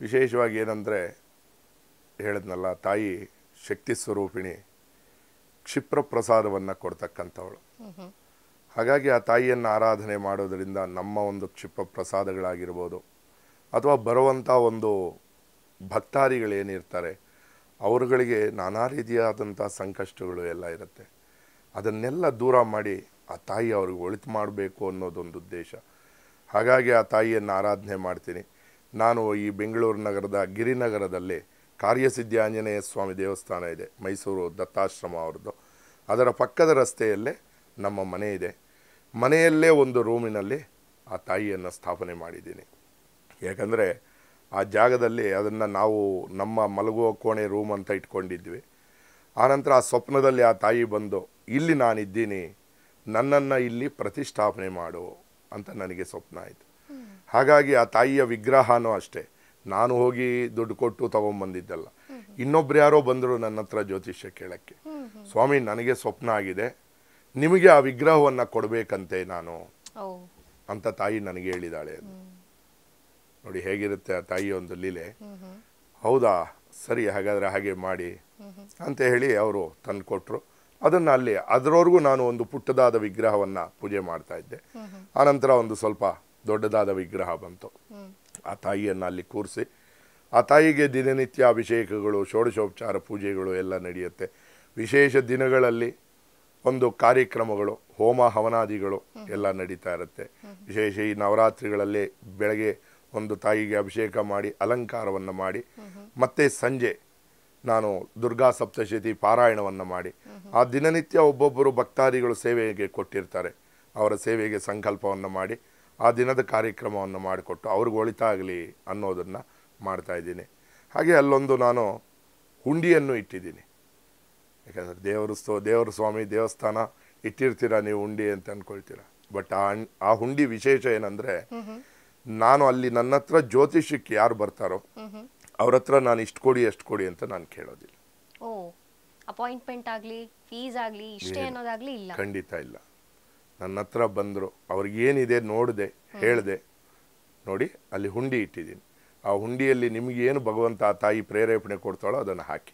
ವಿಶೇಷವಾಗಿ ಏನಂದರೆ ಹೇಳಿದ್ನಲ್ಲ, ತಾಯಿ ಶಕ್ತಿ ಸ್ವರೂಪಿಣಿ, ಕ್ಷಿಪ್ರ ಪ್ರಸಾದವನ್ನು ಕೊಡ್ತಕ್ಕಂಥವಳು. ಹಾಗಾಗಿ ಆ ತಾಯಿಯನ್ನು ಆರಾಧನೆ ಮಾಡೋದರಿಂದ ನಮ್ಮ ಒಂದು ಕ್ಷಿಪ್ರ ಪ್ರಸಾದಗಳಾಗಿರ್ಬೋದು, ಅಥವಾ ಬರುವಂಥ ಒಂದು ಭಕ್ತಾದಿಗಳೇನಿರ್ತಾರೆ ಅವರುಗಳಿಗೆ ನಾನಾ ರೀತಿಯಾದಂಥ ಸಂಕಷ್ಟಗಳು ಎಲ್ಲ ಇರುತ್ತೆ. ಅದನ್ನೆಲ್ಲ ದೂರ ಮಾಡಿ ಆ ತಾಯಿ ಅವ್ರಿಗೆ ಒಳಿತು ಮಾಡಬೇಕು ಅನ್ನೋದೊಂದು ಉದ್ದೇಶ. ಹಾಗಾಗಿ ಆ ತಾಯಿಯನ್ನು ಆರಾಧನೆ ಮಾಡ್ತೀನಿ. ನಾನು ಈ ಬೆಂಗಳೂರು ನಗರದ ಗಿರಿನಗರದಲ್ಲಿ ಕಾರ್ಯಸಿದ್ಧಿ ಆಂಜನೇಯ ಸ್ವಾಮಿ ದೇವಸ್ಥಾನ ಇದೆ, ಮೈಸೂರು ದತ್ತಾಶ್ರಮ ಅವ್ರದ್ದು. ಅದರ ಪಕ್ಕದ ರಸ್ತೆಯಲ್ಲೇ ನಮ್ಮ ಮನೆ ಇದೆ. ಮನೆಯಲ್ಲೇ ಒಂದು ರೂಮಿನಲ್ಲಿ ಆ ತಾಯಿಯನ್ನು ಸ್ಥಾಪನೆ ಮಾಡಿದ್ದೀನಿ. ಯಾಕಂದರೆ ಆ ಜಾಗದಲ್ಲಿ ಅದನ್ನು ನಾವು ನಮ್ಮ ಮಲಗುವ ಕೋಣೆ ರೂಮ್ ಅಂತ ಇಟ್ಕೊಂಡಿದ್ವಿ. ಆನಂತರ ಆ ಸ್ವಪ್ನದಲ್ಲಿ ಆ ತಾಯಿ ಬಂದು, ಇಲ್ಲಿ ನಾನಿದ್ದೀನಿ, ನನ್ನನ್ನು ಇಲ್ಲಿ ಪ್ರತಿಷ್ಠಾಪನೆ ಮಾಡು ಅಂತ ನನಗೆ ಸ್ವಪ್ನ ಆಯಿತು. ಹಾಗಾಗಿ ಆ ತಾಯಿಯ ವಿಗ್ರಹನೂ ಅಷ್ಟೇ, ನಾನು ಹೋಗಿ ದುಡ್ಡು ಕೊಟ್ಟು ತೊಗೊಂಬಂದಿದ್ದಲ್ಲ. ಇನ್ನೊಬ್ರು ಯಾರೋ ಬಂದರು ನನ್ನ ಹತ್ರ ಜ್ಯೋತಿಷ್ಯ ಕೇಳೋಕ್ಕೆ, ಸ್ವಾಮಿ ನನಗೆ ಸ್ವಪ್ನ ಆಗಿದೆ, ನಿಮಗೆ ಆ ವಿಗ್ರಹವನ್ನು ಕೊಡಬೇಕಂತೆ ನಾನು ಅಂತ ತಾಯಿ ನನಗೆ ಹೇಳಿದಾಳೆ. ನೋಡಿ ಹೇಗಿರುತ್ತೆ ಆ ತಾಯಿಯ ಒಂದು ಲೀಲೆ. ಹೌದಾ, ಸರಿ, ಹಾಗಾದರೆ ಹಾಗೆ ಮಾಡಿ ಅಂತ ಹೇಳಿ ಅವರು ತಂದು ಕೊಟ್ಟರು. ಅದನ್ನು ಅಲ್ಲಿ ಅದರವರೆಗೂ ನಾನು ಒಂದು ಪುಟ್ಟದಾದ ವಿಗ್ರಹವನ್ನು ಪೂಜೆ ಮಾಡ್ತಾ ಇದ್ದೆ. ಆನಂತರ ಒಂದು ಸ್ವಲ್ಪ ದೊಡ್ಡದಾದ ವಿಗ್ರಹ ಬಂತು. ಆ ತಾಯಿಯನ್ನು ಅಲ್ಲಿ ಕೂರಿಸಿ ಆ ತಾಯಿಗೆ ದಿನನಿತ್ಯ ಅಭಿಷೇಕಗಳು, ಷೋಡಶೋಪಚಾರ ಪೂಜೆಗಳು ಎಲ್ಲ ನಡೆಯುತ್ತೆ. ವಿಶೇಷ ದಿನಗಳಲ್ಲಿ ಒಂದು ಕಾರ್ಯಕ್ರಮಗಳು, ಹೋಮ ಹವನಾದಿಗಳು ಎಲ್ಲ ನಡೀತಾ ಇರುತ್ತೆ. ವಿಶೇಷ ಈ ನವರಾತ್ರಿಗಳಲ್ಲಿ ಬೆಳಗ್ಗೆ ಒಂದು ತಾಯಿಗೆ ಅಭಿಷೇಕ ಮಾಡಿ ಅಲಂಕಾರವನ್ನು ಮಾಡಿ, ಮತ್ತೆ ಸಂಜೆ ನಾನು ದುರ್ಗಾ ಸಪ್ತಶತಿ ಪಾರಾಯಣವನ್ನು ಮಾಡಿ, ಆ ದಿನನಿತ್ಯ ಒಬ್ಬೊಬ್ಬರು ಭಕ್ತಾದಿಗಳು ಸೇವೆಗೆ ಕೊಟ್ಟಿರ್ತಾರೆ, ಅವರ ಸೇವೆಗೆ ಸಂಕಲ್ಪವನ್ನು ಮಾಡಿ ಆ ದಿನದ ಕಾರ್ಯಕ್ರಮವನ್ನು ಮಾಡಿಕೊಟ್ಟು ಅವ್ರಿಗೆ ಒಳಿತಾಗಲಿ ಅನ್ನೋದನ್ನು ಮಾಡ್ತಾಯಿದ್ದೀನಿ. ಹಾಗೆ ಅಲ್ಲೊಂದು ನಾನು ಹುಂಡಿಯನ್ನು ಇಟ್ಟಿದ್ದೀನಿ. ಯಾಕಂದರೆ ದೇವರು ಸ್ವಾಮಿ ದೇವಸ್ಥಾನ ಇಟ್ಟಿರ್ತೀರ ನೀವು ಹುಂಡಿ ಅಂತ ಅಂದ್ಕೊಳ್ತೀರ. ಬಟ್ ಆ ಹುಂಡಿ ವಿಶೇಷ ಏನಂದರೆ, ನಾನು ಅಲ್ಲಿ ನನ್ನ ಹತ್ರ ಜ್ಯೋತಿಷಕ್ಕೆ ಯಾರು ಬರ್ತಾರೋ ಅವ್ರ ಹತ್ರ ನಾನು ಇಷ್ಟು ಕೊಡಿ ಅಷ್ಟು ಕೊಡಿ ಅಂತ ನಾನು ಕೇಳೋದಿಲ್ಲ. ಅಪಾಯಿಂಟ್ಮೆಂಟ್ ಆಗಲಿ, ಫೀಸ್ ಆಗಲಿ, ಇಷ್ಟೇ ಅನ್ನೋದಾಗಲಿ ಇಲ್ಲ, ಖಂಡಿತ ಇಲ್ಲ. ನನ್ನ ಹತ್ರ ಬಂದರು, ಅವ್ರಿಗೇನಿದೆ ನೋಡಿದೆ, ಹೇಳಿದೆ, ನೋಡಿ ಅಲ್ಲಿ ಹುಂಡಿ ಇಟ್ಟಿದ್ದೀನಿ, ಆ ಹುಂಡಿಯಲ್ಲಿ ನಿಮಗೇನು ಭಗವಂತ ಆ ತಾಯಿ ಪ್ರೇರೇಪಣೆ ಕೊಡ್ತಾಳೋ ಅದನ್ನು ಹಾಕಿ.